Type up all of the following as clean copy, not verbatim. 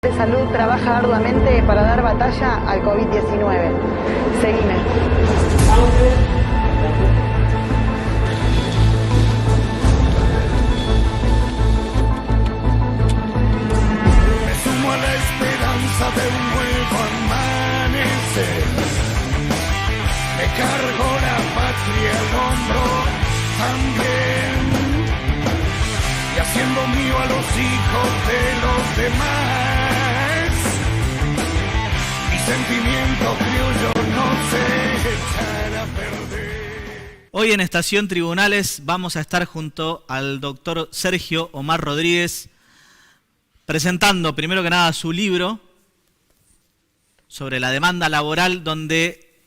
de Salud trabaja arduamente para dar batalla al COVID-19. Seguime. Me sumo a la esperanza de un nuevo amanecer. Me cargo la patria al hombro también. Y haciendo mío a los hijos de los demás. Mi sentimiento criollo no se echará a perder. Hoy en Estación Tribunales vamos a estar junto al doctor Sergio Omar Rodríguez presentando primero que nada su libro sobre la demanda laboral, donde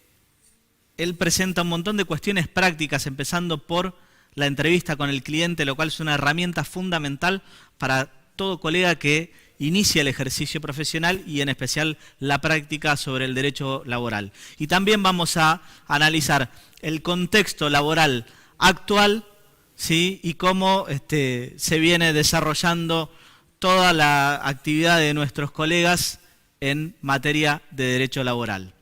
él presenta un montón de cuestiones prácticas, empezando por la entrevista con el cliente, lo cual es una herramienta fundamental para todo colega que inicia el ejercicio profesional y en especial la práctica sobre el derecho laboral. Y también vamos a analizar el contexto laboral actual, ¿sí? Y cómo se viene desarrollando toda la actividad de nuestros colegas en materia de derecho laboral.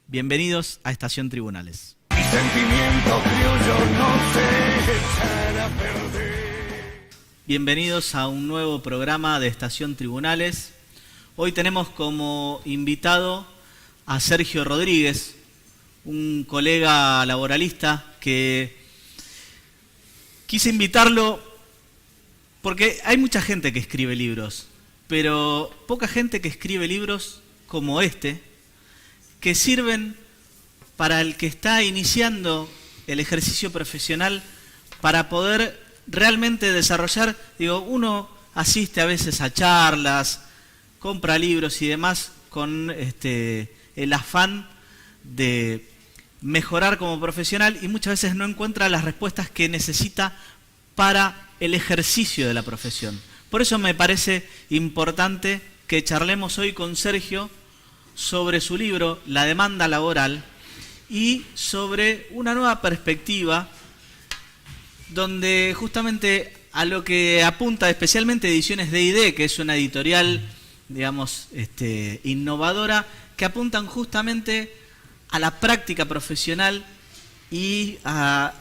Bienvenidos a Estación Tribunales. Mi sentimiento criollo no se echará a perder. Bienvenidos a un nuevo programa de Estación Tribunales. Hoy tenemos como invitado a Sergio Rodríguez, un colega laboralista que quise invitarlo porque hay mucha gente que escribe libros, pero poca gente que escribe libros como este, que sirven para el que está iniciando el ejercicio profesional para poder realmente desarrollar. Uno asiste a veces a charlas, compra libros y demás con el afán de mejorar como profesional y muchas veces no encuentra las respuestas que necesita para el ejercicio de la profesión. Por eso me parece importante que charlemos hoy con Sergio sobre su libro La demanda laboral y sobre una nueva perspectiva donde justamente a lo que apunta especialmente Ediciones D&D, que es una editorial, digamos, innovadora, que apuntan justamente a la práctica profesional y a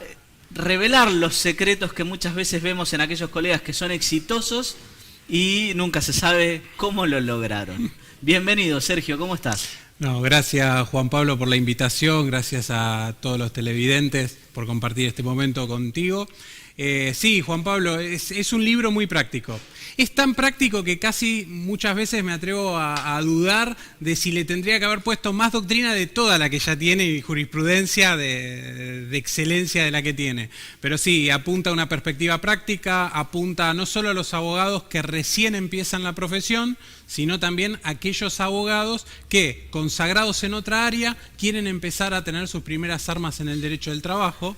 revelar los secretos que muchas veces vemos en aquellos colegas que son exitosos y nunca se sabe cómo lo lograron. Bienvenido, Sergio, ¿cómo estás? No, gracias Juan Pablo por la invitación, gracias a todos los televidentes por compartir este momento contigo. Sí, Juan Pablo, es un libro muy práctico. Es tan práctico que casi muchas veces me atrevo a dudar de si le tendría que haber puesto más doctrina de toda la que ya tiene y jurisprudencia de excelencia de la que tiene. Pero sí, apunta a una perspectiva práctica, apunta no solo a los abogados que recién empiezan la profesión, sino también a aquellos abogados que, consagrados en otra área, quieren empezar a tener sus primeras armas en el derecho del trabajo.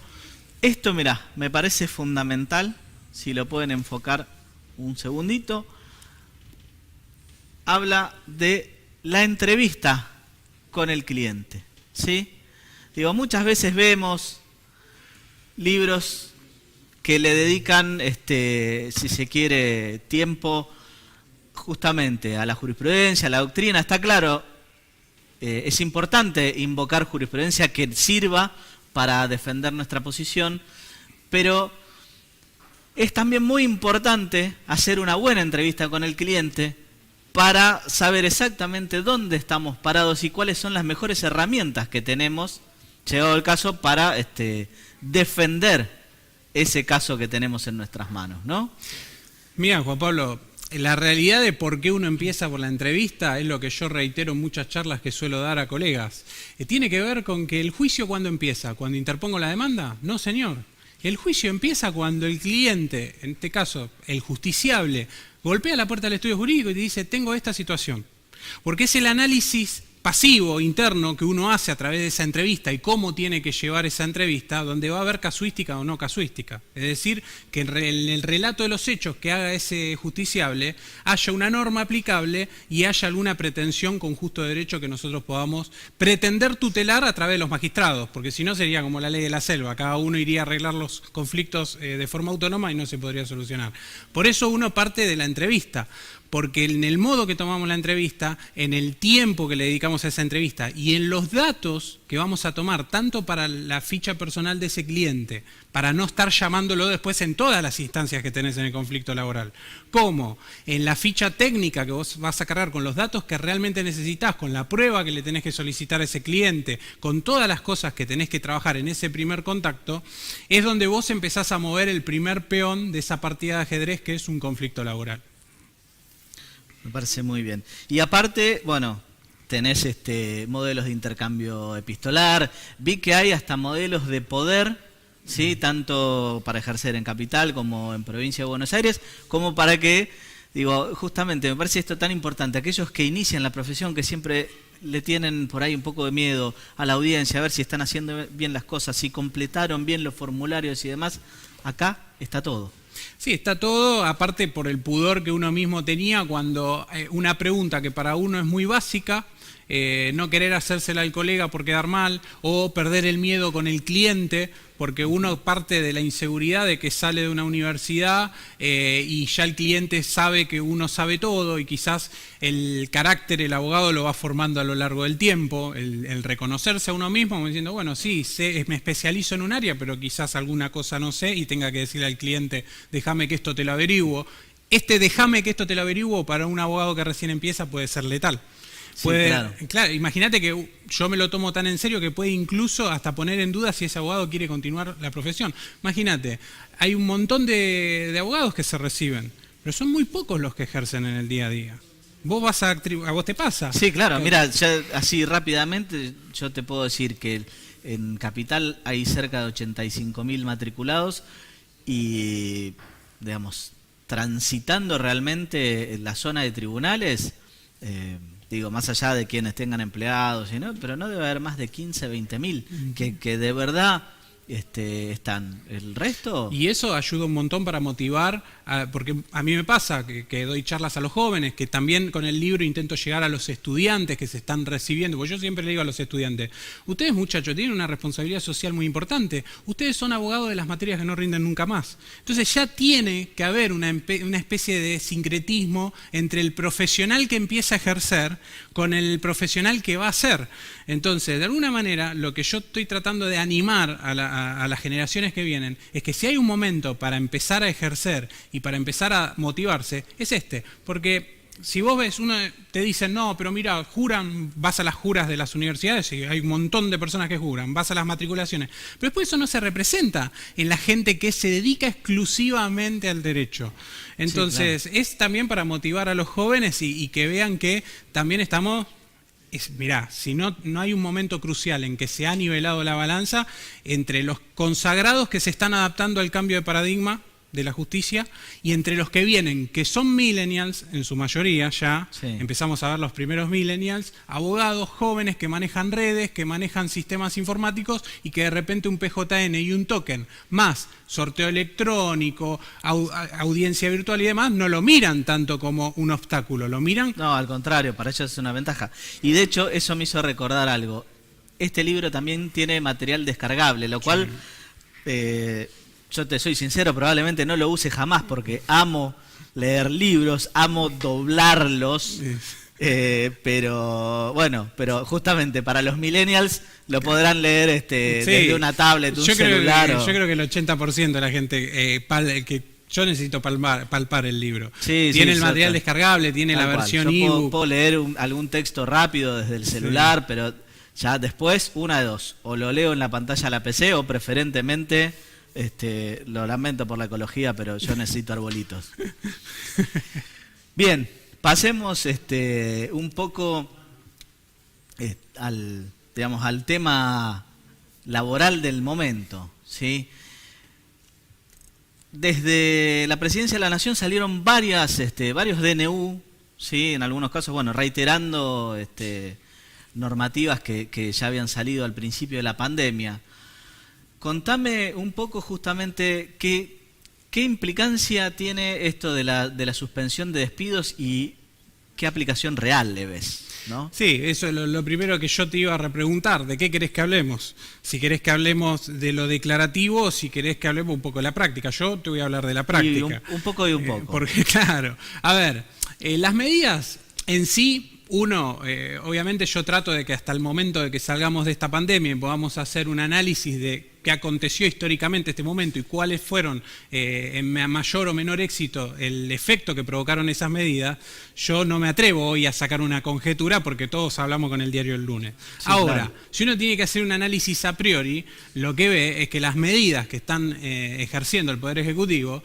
Esto, mirá, me parece fundamental, si lo pueden enfocar un segundito. Habla de la entrevista con el cliente, ¿sí? Muchas veces vemos libros que le dedican, si se quiere, tiempo justamente a la jurisprudencia, a la doctrina. Está claro, es importante invocar jurisprudencia que sirva para defender nuestra posición, pero es también muy importante hacer una buena entrevista con el cliente para saber exactamente dónde estamos parados y cuáles son las mejores herramientas que tenemos, llegado el caso, para defender ese caso que tenemos en nuestras manos, ¿no? Mira, Juan Pablo, la realidad de por qué uno empieza por la entrevista es lo que yo reitero en muchas charlas que suelo dar a colegas. Tiene que ver con que el juicio, ¿cuándo empieza? ¿Cuando interpongo la demanda? No, señor. El juicio empieza cuando el cliente, en este caso el justiciable, golpea la puerta del estudio jurídico y te dice: tengo esta situación. Porque es el análisis pasivo, interno, que uno hace a través de esa entrevista y cómo tiene que llevar esa entrevista, donde va a haber casuística o no casuística. Es decir, que en el relato de los hechos que haga ese justiciable haya una norma aplicable y haya alguna pretensión con justo derecho que nosotros podamos pretender tutelar a través de los magistrados, porque si no sería como la ley de la selva, cada uno iría a arreglar los conflictos de forma autónoma y no se podría solucionar. Por eso uno parte de la entrevista. porque en el modo que tomamos la entrevista, en el tiempo que le dedicamos a esa entrevista y en los datos que vamos a tomar, tanto para la ficha personal de ese cliente, para no estar llamándolo después en todas las instancias que tenés en el conflicto laboral, como en la ficha técnica que vos vas a cargar con los datos que realmente necesitas, con la prueba que le tenés que solicitar a ese cliente, con todas las cosas que tenés que trabajar en ese primer contacto, es donde vos empezás a mover el primer peón de esa partida de ajedrez que es un conflicto laboral. Me parece muy bien. Y aparte, bueno, tenés modelos de intercambio epistolar, vi que hay hasta modelos de poder, ¿sí? Tanto para ejercer en capital como en provincia de Buenos Aires, como para que, digo, justamente me parece esto tan importante, aquellos que inician la profesión, que siempre le tienen por ahí un poco de miedo a la audiencia, a ver si están haciendo bien las cosas, si completaron bien los formularios y demás, acá está todo. Sí, está todo, aparte por el pudor que uno mismo tenía cuando una pregunta que para uno es muy básica, no querer hacérsela al colega por quedar mal, o perder el miedo con el cliente, porque uno parte de la inseguridad de que sale de una universidad y ya el cliente sabe que uno sabe todo, y quizás el carácter, el abogado lo va formando a lo largo del tiempo, el reconocerse a uno mismo, como diciendo, bueno, sí, me especializo en un área, pero quizás alguna cosa no sé y tenga que decirle al cliente, déjame que esto te lo averiguo. Déjame que esto te lo averiguo para un abogado que recién empieza puede ser letal. Sí, claro. Claro, imagínate que yo me lo tomo tan en serio que puede incluso hasta poner en duda si ese abogado quiere continuar la profesión. Imagínate, hay un montón de abogados que se reciben, pero son muy pocos los que ejercen en el día a día. ¿A vos te pasa? Sí, claro, mira, ya así rápidamente yo te puedo decir que en Capital hay cerca de 85.000 matriculados y, digamos, transitando realmente en la zona de tribunales, digo, más allá de quienes tengan empleados, pero no debe haber más de 15, 20.000 que de verdad están. El resto... Y eso ayuda un montón para motivar, porque a mí me pasa que doy charlas a los jóvenes, que también con el libro intento llegar a los estudiantes que se están recibiendo, porque yo siempre le digo a los estudiantes, ustedes muchachos tienen una responsabilidad social muy importante, ustedes son abogados de las materias que no rinden nunca más. Entonces ya tiene que haber una especie de sincretismo entre el profesional que empieza a ejercer con el profesional que va a ser. Entonces, de alguna manera, lo que yo estoy tratando de animar a las generaciones que vienen es que si hay un momento para empezar a ejercer y para empezar a motivarse, es porque si vos ves, te dicen, no, pero mira, juran, vas a las juras de las universidades y hay un montón de personas que juran, vas a las matriculaciones, pero después eso no se representa en la gente que se dedica exclusivamente al derecho. Entonces, sí, claro, es también para motivar a los jóvenes y que vean que también estamos... Mirá, si no hay un momento crucial en que se ha nivelado la balanza entre los consagrados que se están adaptando al cambio de paradigma de la justicia y entre los que vienen, que son millennials, en su mayoría ya, sí, empezamos a ver los primeros millennials, abogados jóvenes que manejan redes, que manejan sistemas informáticos y que de repente un PJN y un token, más sorteo electrónico, audiencia virtual y demás, no lo miran tanto como un obstáculo, lo miran... No, al contrario, para ellos es una ventaja. Y de hecho eso me hizo recordar algo. Este libro también tiene material descargable, lo cual... Sí. Yo te soy sincero, probablemente no lo use jamás porque amo leer libros, amo doblarlos, pero bueno, pero justamente para los millennials lo podrán leer sí, desde una tablet, un celular. Yo creo que el 80% de la gente que yo necesito palpar el libro. Sí, tiene el material descargable, tiene la versión ebook. Puedo leer algún texto rápido desde el celular, sí, pero ya después una de dos, o lo leo en la pantalla de la PC o preferentemente... lo lamento por la ecología, pero yo necesito arbolitos. Bien, pasemos un poco al tema laboral del momento, ¿sí? Desde la Presidencia de la Nación salieron varios DNU, ¿sí? En algunos casos, bueno, reiterando normativas que ya habían salido al principio de la pandemia. Contame un poco justamente qué implicancia tiene esto de la suspensión de despidos y qué aplicación real le ves, ¿no? Sí, eso es lo primero que yo te iba a repreguntar. ¿De qué querés que hablemos? Si querés que hablemos de lo declarativo o si querés que hablemos un poco de la práctica. Yo te voy a hablar de la práctica. Un poco y un poco. Porque claro, a ver, Las medidas en sí, obviamente yo trato de que hasta el momento de que salgamos de esta pandemia y podamos hacer un análisis de qué aconteció históricamente este momento y cuáles fueron en mayor o menor éxito el efecto que provocaron esas medidas, yo no me atrevo hoy a sacar una conjetura porque todos hablamos con el diario el lunes. Sí, ahora, claro, si uno tiene que hacer un análisis a priori, lo que ve es que las medidas que están ejerciendo el Poder Ejecutivo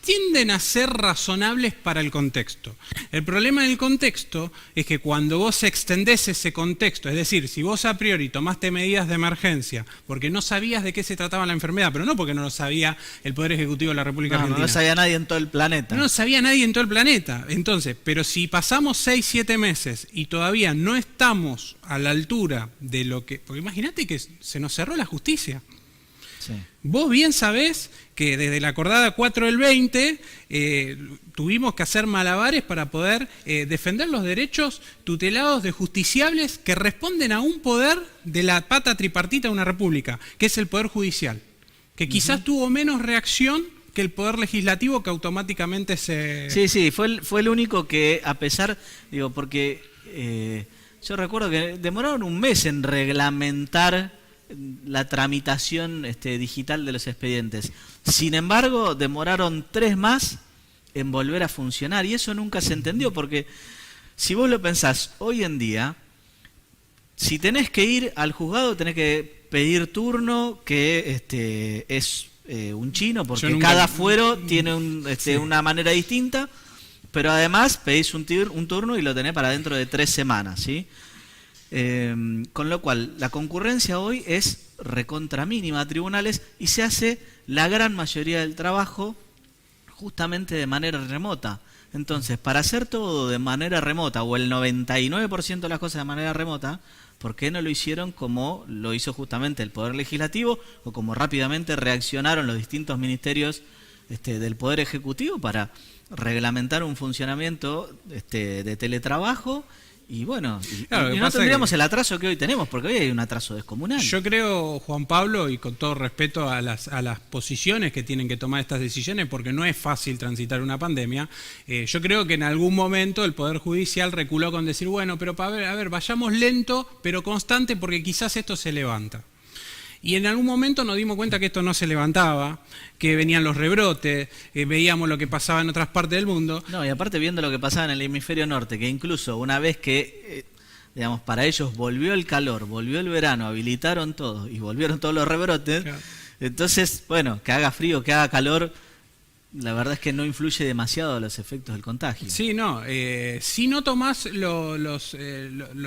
tienden a ser razonables para el contexto. El problema del contexto es que cuando vos extendés ese contexto, es decir, si vos a priori tomaste medidas de emergencia porque no sabías de qué se trataba la enfermedad, pero no porque no lo sabía el Poder Ejecutivo de la República Argentina. No lo sabía nadie en todo el planeta. No lo sabía nadie en todo el planeta. Entonces, pero si pasamos 6, 7 meses y todavía no estamos a la altura de lo que... Porque imagínate que se nos cerró la justicia. Sí. Vos bien sabés que desde la acordada 4 del 20 tuvimos que hacer malabares para poder defender los derechos tutelados de justiciables que responden a un poder de la pata tripartita de una república, que es el Poder Judicial, que quizás tuvo menos reacción que el Poder Legislativo, que automáticamente se... Sí, fue el único que, a pesar, digo, porque yo recuerdo que demoraron un mes en reglamentar la tramitación digital de los expedientes. Sin embargo, demoraron 3 más en volver a funcionar y eso nunca se entendió porque si vos lo pensás, hoy en día, si tenés que ir al juzgado tenés que pedir turno, que es un chino porque cada fuero tiene una manera distinta, pero además pedís un turno y lo tenés para dentro de 3 semanas, ¿sí? Con lo cual, la concurrencia hoy es recontra mínima a tribunales y se hace la gran mayoría del trabajo justamente de manera remota. Entonces, para hacer todo de manera remota o el 99% de las cosas de manera remota, ¿por qué no lo hicieron como lo hizo justamente el Poder Legislativo o como rápidamente reaccionaron los distintos ministerios del Poder Ejecutivo para reglamentar un funcionamiento de teletrabajo? Y bueno, claro, y no tendríamos el atraso que hoy tenemos, porque hoy hay un atraso descomunal. Yo creo, Juan Pablo, y con todo respeto a las posiciones que tienen que tomar estas decisiones, porque no es fácil transitar una pandemia, yo creo que en algún momento el Poder Judicial reculó con decir, bueno, pero a ver, vayamos lento, pero constante, porque quizás esto se levanta. Y en algún momento nos dimos cuenta que esto no se levantaba, que venían los rebrotes, veíamos lo que pasaba en otras partes del mundo. No, y aparte viendo lo que pasaba en el hemisferio norte, que incluso una vez que, digamos, para ellos volvió el calor, volvió el verano, habilitaron todo y volvieron todos los rebrotes, claro. Entonces, bueno, que haga frío, que haga calor, la verdad es que no influye demasiado a los efectos del contagio. Sí, no, si no tomás los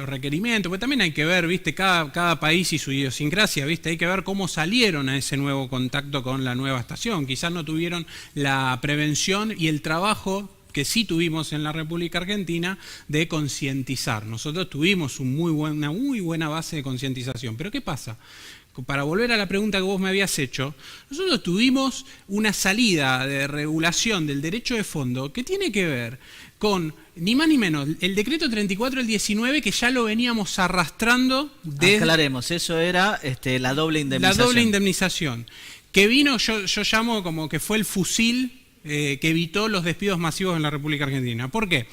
requerimientos, porque también hay que ver, viste, cada país y su idiosincrasia, viste, hay que ver cómo salieron a ese nuevo contacto con la nueva estación. Quizás no tuvieron la prevención y el trabajo que sí tuvimos en la República Argentina de concientizar. Nosotros tuvimos una muy buena base de concientización. Pero ¿qué pasa? Para volver a la pregunta que vos me habías hecho, nosotros tuvimos una salida de regulación del derecho de fondo que tiene que ver con, ni más ni menos, el decreto 34 del 19 que ya lo veníamos arrastrando de... Aclaremos, eso era la doble indemnización. La doble indemnización, que vino, yo llamo como que fue el fusil que evitó los despidos masivos en la República Argentina. ¿Por qué?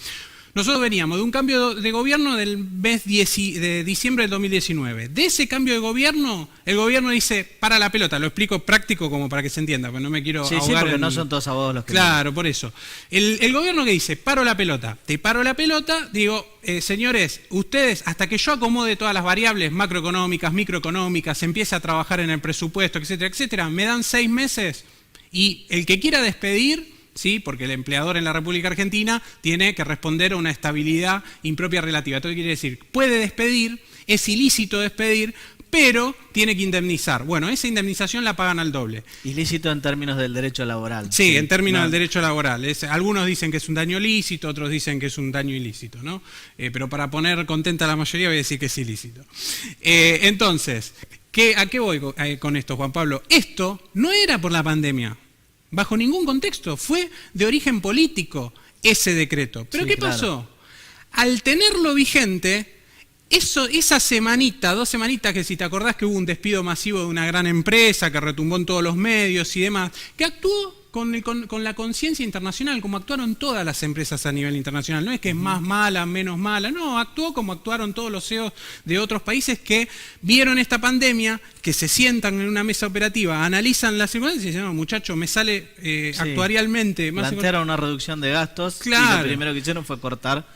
Nosotros veníamos de un cambio de gobierno del mes de diciembre del 2019. De ese cambio de gobierno, el gobierno dice, para la pelota, lo explico práctico como para que se entienda, pero no me quiero ahogar. Sí, porque no son todos abogados los que... Claro, por eso. El gobierno que dice, paro la pelota, te paro la pelota, digo, señores, ustedes, hasta que yo acomode todas las variables macroeconómicas, microeconómicas, empiece a trabajar en el presupuesto, etcétera, etcétera, me dan 6 meses y el que quiera despedir... Sí, porque el empleador en la República Argentina tiene que responder a una estabilidad impropia relativa. ¿Esto qué quiere decir? Puede despedir, es ilícito despedir, pero tiene que indemnizar. Bueno, esa indemnización la pagan al doble. Ilícito en términos del derecho laboral. Sí, en términos del derecho laboral. Algunos dicen que es un daño lícito, otros dicen que es un daño ilícito, ¿no? Pero para poner contenta a la mayoría voy a decir que es ilícito. Entonces, ¿a qué voy con esto, Juan Pablo? Esto no era por la pandemia. Bajo ningún contexto, fue de origen político ese decreto. ¿Pero sí, qué pasó? Al tenerlo vigente, esa semanita, 2 semanitas que si te acordás que hubo un despido masivo de una gran empresa que retumbó en todos los medios y demás, que actuó con la conciencia internacional, como actuaron todas las empresas a nivel internacional. No es que es más mala, menos mala, no, actuó como actuaron todos los CEOs de otros países que vieron esta pandemia, que se sientan en una mesa operativa, analizan las circunstancias y dicen, no, muchacho, me sale actuarialmente más... Plantearon una reducción de gastos, claro. Y lo primero que hicieron fue cortar.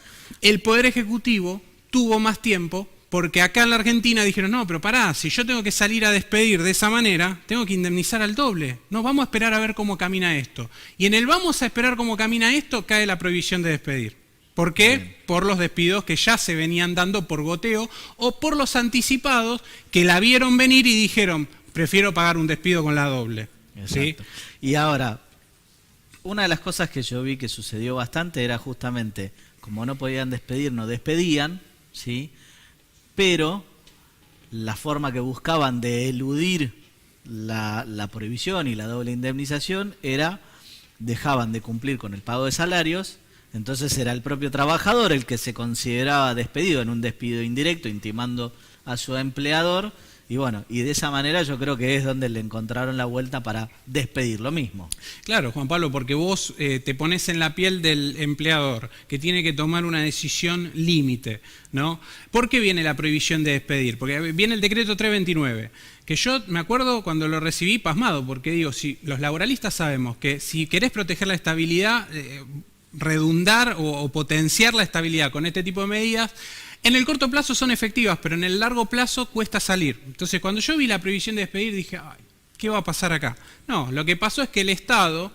El Poder Ejecutivo tuvo más tiempo, porque acá en la Argentina dijeron, no, pero pará, si yo tengo que salir a despedir de esa manera, tengo que indemnizar al doble. No, vamos a esperar a ver cómo camina esto. Y en el vamos a esperar cómo camina esto, cae la prohibición de despedir. ¿Por qué? Bien. Por los despidos que ya se venían dando por goteo o por los anticipados que la vieron venir y dijeron, prefiero pagar un despido con la doble. ¿Sí? Y ahora, una de las cosas que yo vi que sucedió bastante era justamente, como no podían despedir, no despedían, ¿sí? Pero la forma que buscaban de eludir la prohibición y la doble indemnización era, dejaban de cumplir con el pago de salarios, entonces era el propio trabajador el que se consideraba despedido en un despido indirecto, intimando a su empleador, y bueno, y de esa manera yo creo que es donde le encontraron la vuelta para despedir lo mismo. Claro, Juan Pablo, porque vos te pones en la piel del empleador que tiene que tomar una decisión límite, ¿no? ¿Por qué viene la prohibición de despedir? Porque viene el decreto 329, que yo me acuerdo cuando lo recibí pasmado, porque digo, si los laboralistas sabemos que si querés proteger la estabilidad, redundar o potenciar la estabilidad con este tipo de medidas, en el corto plazo son efectivas, pero en el largo plazo cuesta salir. Entonces, cuando yo vi la prohibición de despedir, dije, ay, ¿qué va a pasar acá? No, lo que pasó es que el Estado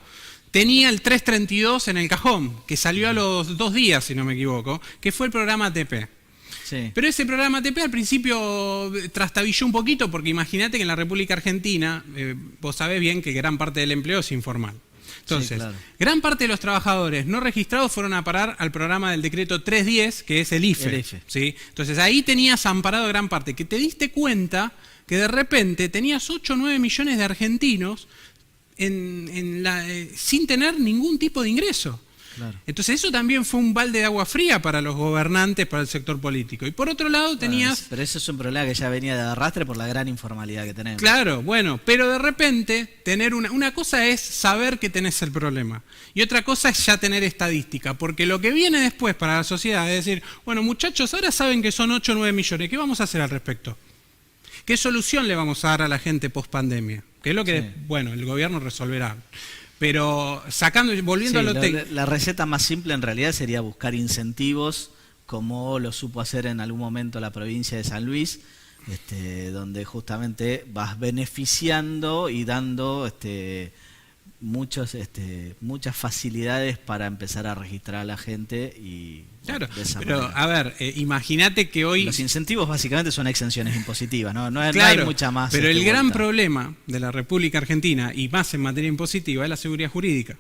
tenía el 332 en el cajón, que salió a los 2 días, si no me equivoco, que fue el programa ATP. Sí. Pero ese programa ATP al principio trastabilló un poquito, porque imagínate que en la República Argentina, vos sabés bien que gran parte del empleo es informal. Entonces, sí, claro. Gran parte de los trabajadores no registrados fueron a parar al programa del decreto 310, que es el IFE. ¿Sí? Entonces, ahí tenías amparado gran parte, que te diste cuenta que de repente tenías 8 o 9 millones de argentinos sin tener ningún tipo de ingreso. Claro. Entonces eso también fue un balde de agua fría para los gobernantes, para el sector político. Y por otro lado tenías... Pero eso es un problema que ya venía de arrastre por la gran informalidad que tenemos. Claro, bueno, pero de repente tener una cosa es saber que tenés el problema y otra cosa es ya tener estadística, porque lo que viene después para la sociedad es decir, bueno muchachos, ahora saben que son 8 o 9 millones, ¿qué vamos a hacer al respecto? ¿Qué solución le vamos a dar a la gente post pandemia? Que es lo que, bueno, el gobierno resolverá. Pero volviendo a lo técnico. La receta más simple en realidad sería buscar incentivos, como lo supo hacer en algún momento la provincia de San Luis, donde justamente vas beneficiando y dando muchas facilidades para empezar a registrar a la gente y claro, pero manera. A ver, imagínate que hoy... Los incentivos básicamente son exenciones impositivas, ¿no? Claro, no hay mucha más. Pero el gran problema de la República Argentina, y más en materia impositiva, es la seguridad jurídica.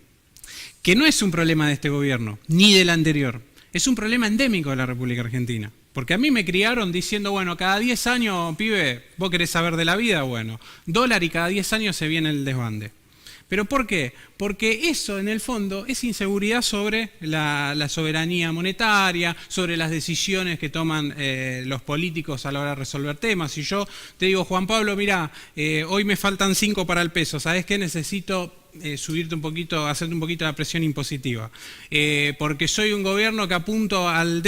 Que no es un problema de este gobierno, ni del anterior. Es un problema endémico de la República Argentina. Porque a mí me criaron diciendo, bueno, cada 10 años, pibe, vos querés saber de la vida, bueno, dólar y cada 10 años se viene el desbande. ¿Pero por qué? Porque eso, en el fondo, es inseguridad sobre la soberanía monetaria, sobre las decisiones que toman los políticos a la hora de resolver temas. Si yo te digo, Juan Pablo, mirá, hoy me faltan 5 para el peso, ¿sabés qué? Necesito subirte un poquito, hacerte un poquito la presión impositiva. Porque soy un gobierno que apunto al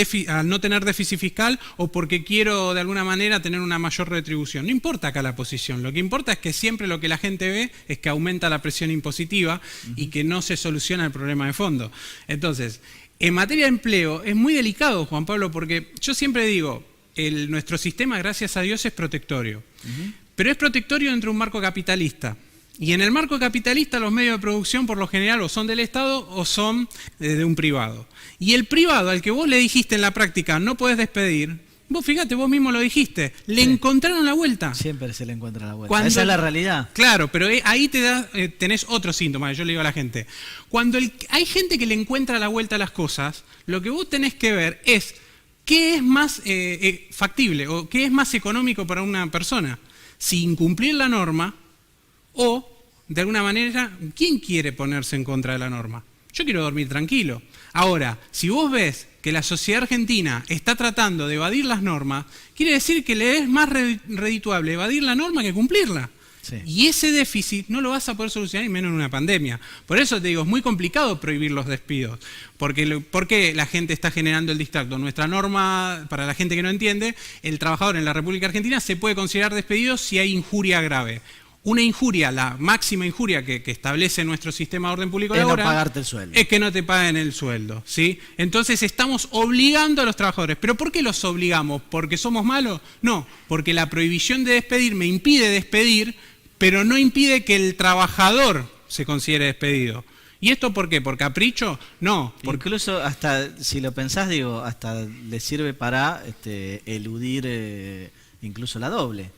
no tener déficit fiscal o porque quiero de alguna manera tener una mayor retribución. No importa acá la posición, lo que importa es que siempre lo que la gente ve es que aumenta la presión impositiva y que no se soluciona el problema de fondo. Entonces, en materia de empleo es muy delicado, Juan Pablo, porque yo siempre digo, nuestro sistema, gracias a Dios, es protectorio. Pero es protectorio dentro de un marco capitalista. Y en el marco capitalista los medios de producción por lo general o son del Estado o son de un privado. Y el privado al que vos le dijiste en la práctica no podés despedir, vos fíjate, vos mismo lo dijiste, le encontraron la vuelta. Siempre se le encuentra la vuelta. Esa es la realidad. Claro, pero ahí tenés otro síntoma, yo le digo a la gente. Cuando hay gente que le encuentra la vuelta a las cosas, lo que vos tenés que ver es qué es más factible o qué es más económico para una persona. Si incumplir la norma o, de alguna manera, ¿quién quiere ponerse en contra de la norma? Yo quiero dormir tranquilo. Ahora, si vos ves que la sociedad argentina está tratando de evadir las normas, quiere decir que le es más redituable evadir la norma que cumplirla. Sí. Y ese déficit no lo vas a poder solucionar, y menos en una pandemia. Por eso te digo, es muy complicado prohibir los despidos. Porque la gente está generando el distracto. Nuestra norma, para la gente que no entiende, el trabajador en la República Argentina se puede considerar despedido si hay injuria grave. Una injuria, la máxima injuria que establece nuestro sistema de orden público laboral, es no pagarte el sueldo. Es que no te paguen el sueldo, ¿sí? Entonces estamos obligando a los trabajadores. ¿Pero por qué los obligamos? ¿Porque somos malos? No, porque la prohibición de despedir me impide despedir, pero no impide que el trabajador se considere despedido. ¿Y esto por qué? ¿Por capricho? No. Incluso hasta, si lo pensás, digo, hasta le sirve para eludir incluso la doble.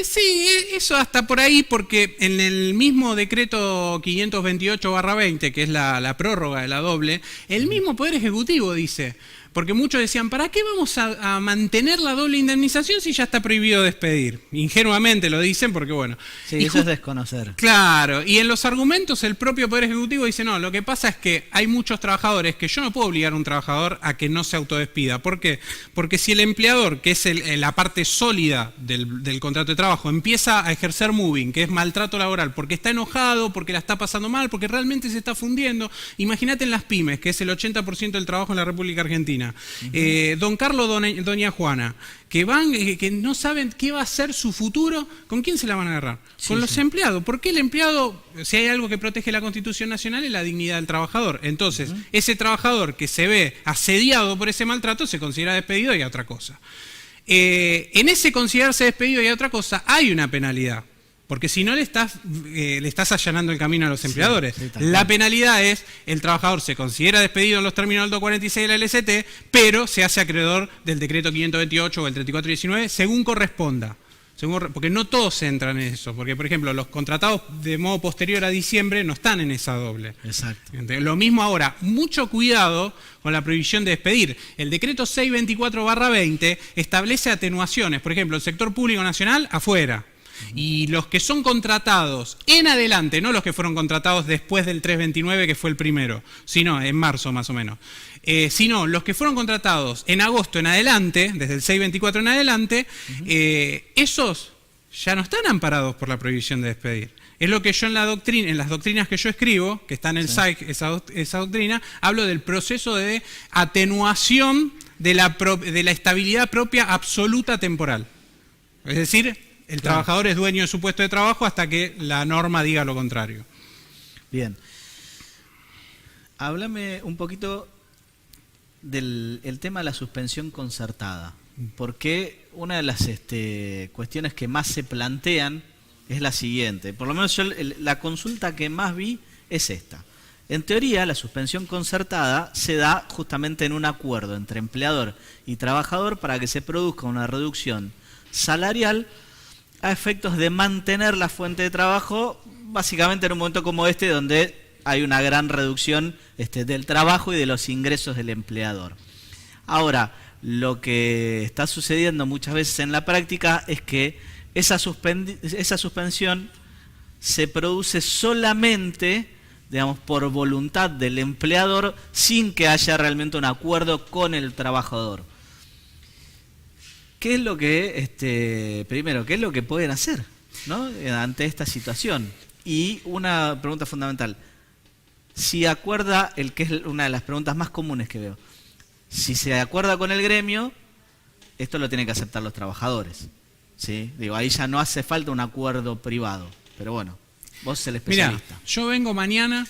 Sí, eso hasta por ahí, porque en el mismo decreto 528/20, que es la prórroga de la doble, el mismo Poder Ejecutivo dice, porque muchos decían, ¿para qué vamos a mantener la doble indemnización si ya está prohibido despedir? Ingenuamente lo dicen porque, bueno... Sí, eso es desconocer. Claro, y en los argumentos el propio Poder Ejecutivo dice, no, lo que pasa es que hay muchos trabajadores que yo no puedo obligar a un trabajador a que no se autodespida. ¿Por qué? Porque si el empleador, que es la parte sólida del contrato de trabajo, empieza a ejercer moving, que es maltrato laboral, porque está enojado, porque la está pasando mal, porque realmente se está fundiendo, imagínate en las pymes, que es el 80% del trabajo en la República Argentina. Don Carlos, doña Juana, que van, que no saben qué va a ser su futuro, ¿con quién se la van a agarrar? Sí, con los empleados. ¿Por qué el empleado, si hay algo que protege la Constitución Nacional, es la dignidad del trabajador? Entonces, ese trabajador que se ve asediado por ese maltrato se considera despedido y a otra cosa. En ese considerarse despedido y a otra cosa hay una penalidad. Porque si no le estás allanando el camino a los empleadores. Sí, la penalidad es, el trabajador se considera despedido en los términos del 246 de la LCT, pero se hace acreedor del decreto 528 o el 3419 según corresponda. Porque no todos entran en eso. Porque, por ejemplo, los contratados de modo posterior a diciembre no están en esa doble. Exacto. Lo mismo ahora, mucho cuidado con la prohibición de despedir. El decreto 624/20 establece atenuaciones. Por ejemplo, el sector público nacional, afuera. Y los que son contratados en adelante, no los que fueron contratados después del 329, que fue el primero, sino en marzo más o menos, sino los que fueron contratados en agosto en adelante, desde el 624 en adelante, esos ya no están amparados por la prohibición de despedir. Es lo que yo en las doctrinas que yo escribo, que está en el SAIC, esa doctrina, hablo del proceso de atenuación de la estabilidad propia absoluta temporal. Es decir, el trabajador es dueño de su puesto de trabajo hasta que la norma diga lo contrario. Bien. Háblame un poquito del tema de la suspensión concertada. Porque una de las cuestiones que más se plantean es la siguiente. Por lo menos yo la consulta que más vi es esta. En teoría, la suspensión concertada se da justamente en un acuerdo entre empleador y trabajador para que se produzca una reducción salarial a efectos de mantener la fuente de trabajo, básicamente en un momento como este, donde hay una gran reducción del trabajo y de los ingresos del empleador. Ahora, lo que está sucediendo muchas veces en la práctica es que esa suspensión se produce solamente, digamos, por voluntad del empleador, sin que haya realmente un acuerdo con el trabajador. ¿Qué es lo que, primero, qué es lo que pueden hacer, ¿no?, ante esta situación? Y una pregunta fundamental, si acuerda, que es una de las preguntas más comunes que veo, si se acuerda con el gremio, esto lo tienen que aceptar los trabajadores, ¿sí? Digo, ahí ya no hace falta un acuerdo privado, pero bueno, vos sos el especialista. Mirá, yo vengo mañana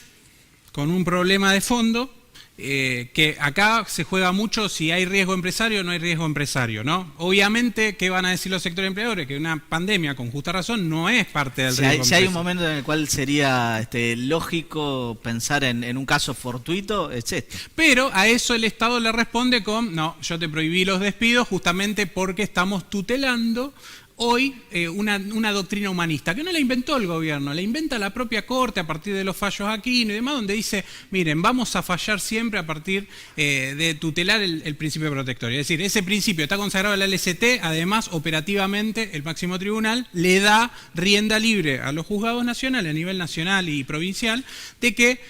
con un problema de fondo, que acá se juega mucho si hay riesgo empresario o no hay riesgo empresario, ¿no? Obviamente, ¿qué van a decir los sectores empleadores? Que una pandemia, con justa razón, no es parte del riesgo empresario. Si hay un momento en el cual sería lógico pensar en un caso fortuito, es este. Pero a eso el Estado le responde con, no, yo te prohibí los despidos justamente porque estamos tutelando hoy una doctrina humanista, que no la inventó el gobierno, la inventa la propia Corte a partir de los fallos Aquino y demás, donde dice, miren, vamos a fallar siempre a partir de tutelar el principio protector. Es decir, ese principio está consagrado en la LCT, además, operativamente, el máximo tribunal le da rienda libre a los juzgados nacionales, a nivel nacional y provincial, de que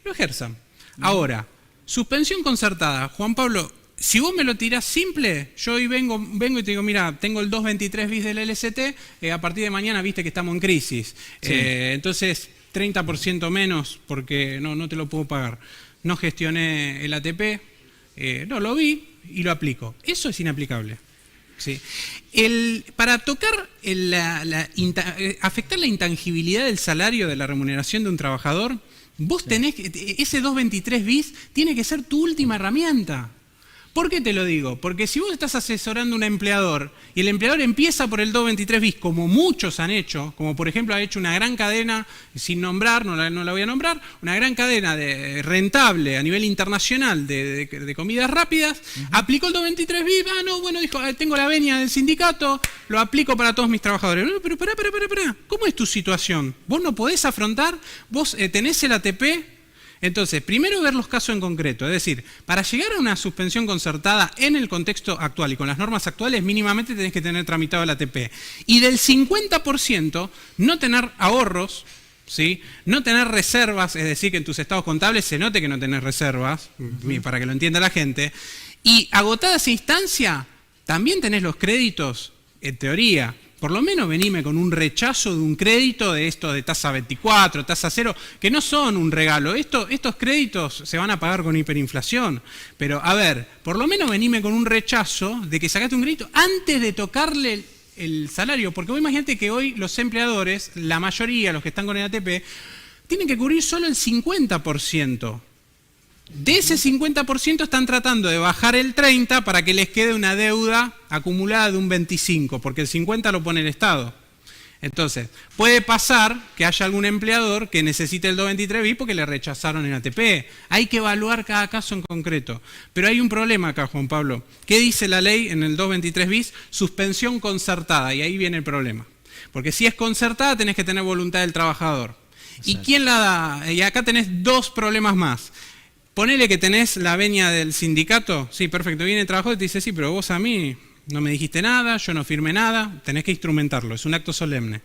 lo ejerzan. Ahora, suspensión concertada, Juan Pablo, si vos me lo tirás simple, yo hoy vengo y te digo, mira, tengo el 223 bis del LST, a partir de mañana viste que estamos en crisis. Sí. Entonces, 30% menos porque no te lo puedo pagar. No gestioné el ATP, no lo vi y lo aplico. Eso es inaplicable. ¿Sí? Para tocar afectar la intangibilidad del salario de la remuneración de un trabajador, vos tenés que, ese 223 bis tiene que ser tu última herramienta. ¿Por qué te lo digo? Porque si vos estás asesorando a un empleador y el empleador empieza por el 223 bis, como muchos han hecho, como por ejemplo ha hecho una gran cadena, sin nombrar, no la voy a nombrar, una gran cadena rentable a nivel internacional de comidas rápidas, aplicó el 223 bis, dijo, tengo la venia del sindicato, lo aplico para todos mis trabajadores. No, pero pará, ¿cómo es tu situación? Vos no podés afrontar, vos tenés el ATP. Entonces, primero ver los casos en concreto, es decir, para llegar a una suspensión concertada en el contexto actual y con las normas actuales, mínimamente tenés que tener tramitado el ATP. Y del 50%, no tener ahorros, ¿sí? No tener reservas, es decir, que en tus estados contables se note que no tenés reservas, para que lo entienda la gente. Y agotada esa instancia, también tenés los créditos, en teoría. Por lo menos venime con un rechazo de un crédito de esto de tasa 24, tasa 0, que no son un regalo. Estos créditos se van a pagar con hiperinflación. Pero, a ver, por lo menos venime con un rechazo de que sacaste un crédito antes de tocarle el salario. Porque vos imaginate que hoy los empleadores, la mayoría, los que están con el ATP, tienen que cubrir solo el 50%. De ese 50% están tratando de bajar el 30% para que les quede una deuda acumulada de un 25%, porque el 50% lo pone el Estado. Entonces, puede pasar que haya algún empleador que necesite el 223 bis porque le rechazaron el ATP. Hay que evaluar cada caso en concreto. Pero hay un problema acá, Juan Pablo. ¿Qué dice la ley en el 223 bis? Suspensión concertada, y ahí viene el problema. Porque si es concertada tenés que tener voluntad del trabajador. Exacto. ¿Y quién la da? Y acá tenés dos problemas más. Ponele que tenés la venia del sindicato, sí, perfecto, viene el trabajador y te dice, sí, pero vos a mí no me dijiste nada, yo no firmé nada, tenés que instrumentarlo, es un acto solemne.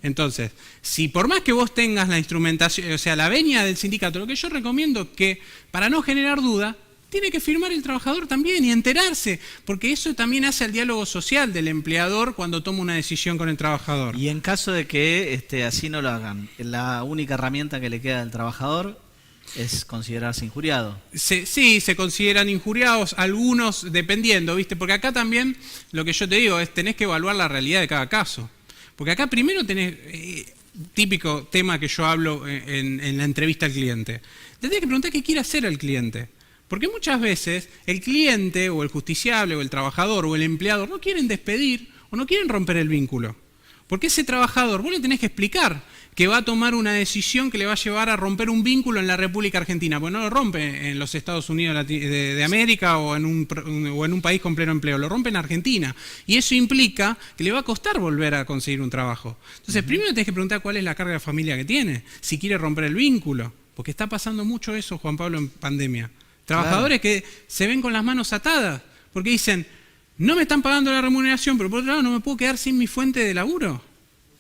Entonces, si por más que vos tengas la instrumentación, o sea, la venia del sindicato, lo que yo recomiendo es que, para no generar duda, tiene que firmar el trabajador también y enterarse, porque eso también hace al diálogo social del empleador cuando toma una decisión con el trabajador. Y en caso de que así no lo hagan, la única herramienta que le queda al trabajador es considerarse injuriado. Sí, se consideran injuriados, algunos dependiendo, ¿viste? Porque acá también lo que yo te digo es tenés que evaluar la realidad de cada caso. Porque acá primero tenés, típico tema que yo hablo en la entrevista al cliente, te tenés que preguntar qué quiere hacer el cliente. Porque muchas veces el cliente o el justiciable o el trabajador o el empleador no quieren despedir o no quieren romper el vínculo. Porque ese trabajador, vos le tenés que explicar que va a tomar una decisión que le va a llevar a romper un vínculo en la República Argentina, porque no lo rompe en los Estados Unidos de América o en un país con pleno empleo, lo rompe en Argentina. Y eso implica que le va a costar volver a conseguir un trabajo. Entonces, primero tenés que preguntar cuál es la carga de familia que tiene, si quiere romper el vínculo, porque está pasando mucho eso, Juan Pablo, en pandemia. Trabajadores que se ven con las manos atadas, porque dicen, no me están pagando la remuneración, pero por otro lado no me puedo quedar sin mi fuente de laburo.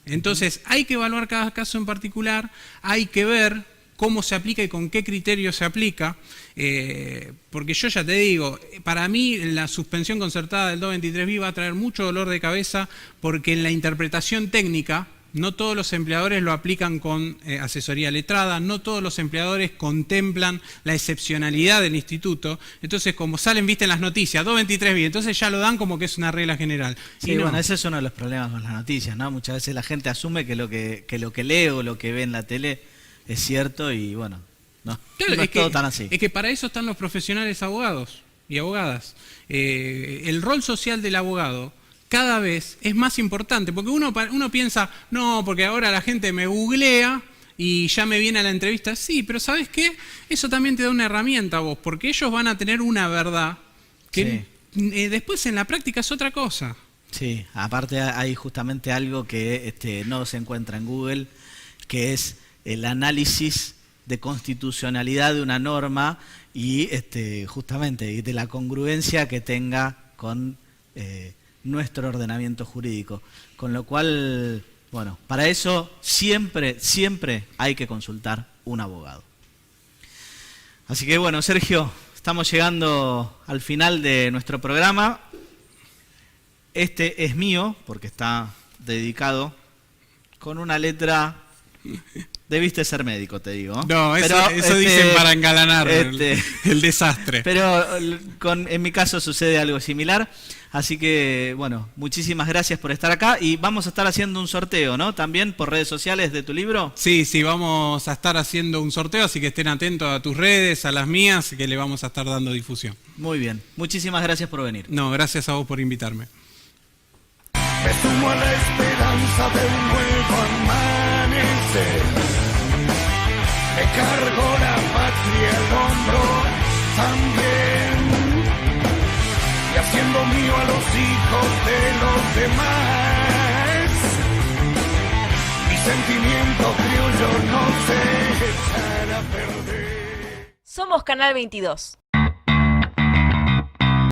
Entonces hay que evaluar cada caso en particular, hay que ver cómo se aplica y con qué criterio se aplica, porque yo ya te digo, para mí la suspensión concertada del 223 bis va a traer mucho dolor de cabeza, porque en la interpretación técnica no todos los empleadores lo aplican con asesoría letrada, no todos los empleadores contemplan la excepcionalidad del instituto. Entonces, como salen, viste, en las noticias, 223 bis, entonces ya lo dan como que es una regla general. Sí, y no. Bueno, ese es uno de los problemas con las noticias, ¿no? Muchas veces la gente asume que lo que lee o lo que ve en la tele es cierto y bueno, no, claro, no es todo tan así. Es que para eso están los profesionales abogados y abogadas. El rol social del abogado cada vez es más importante, porque uno piensa, no, porque ahora la gente me googlea y ya me viene a la entrevista. Sí, pero ¿sabes qué? Eso también te da una herramienta a vos, porque ellos van a tener una verdad que después en la práctica es otra cosa. Sí, aparte hay justamente algo que no se encuentra en Google, que es el análisis de constitucionalidad de una norma y justamente de la congruencia que tenga con nuestro ordenamiento jurídico, con lo cual, bueno, para eso siempre hay que consultar un abogado. Así que bueno, Sergio, estamos llegando al final de nuestro programa. Este es mío, porque está dedicado con una letra... Debiste ser médico, te digo. No, eso dicen para engalanar el desastre. Pero en mi caso sucede algo similar. Así que, bueno, muchísimas gracias por estar acá. Y vamos a estar haciendo un sorteo, ¿no? También por redes sociales de tu libro. Sí, vamos a estar haciendo un sorteo, así que estén atentos a tus redes, a las mías, que le vamos a estar dando difusión. Muy bien. Muchísimas gracias por venir. No, gracias a vos por invitarme. Me sumo a la esperanza de un nuevo amanecer. Me cargo la patria al hombro también, y haciendo mío a los hijos de los demás. Mi sentimiento criollo no se echará a perder. Somos Canal 22.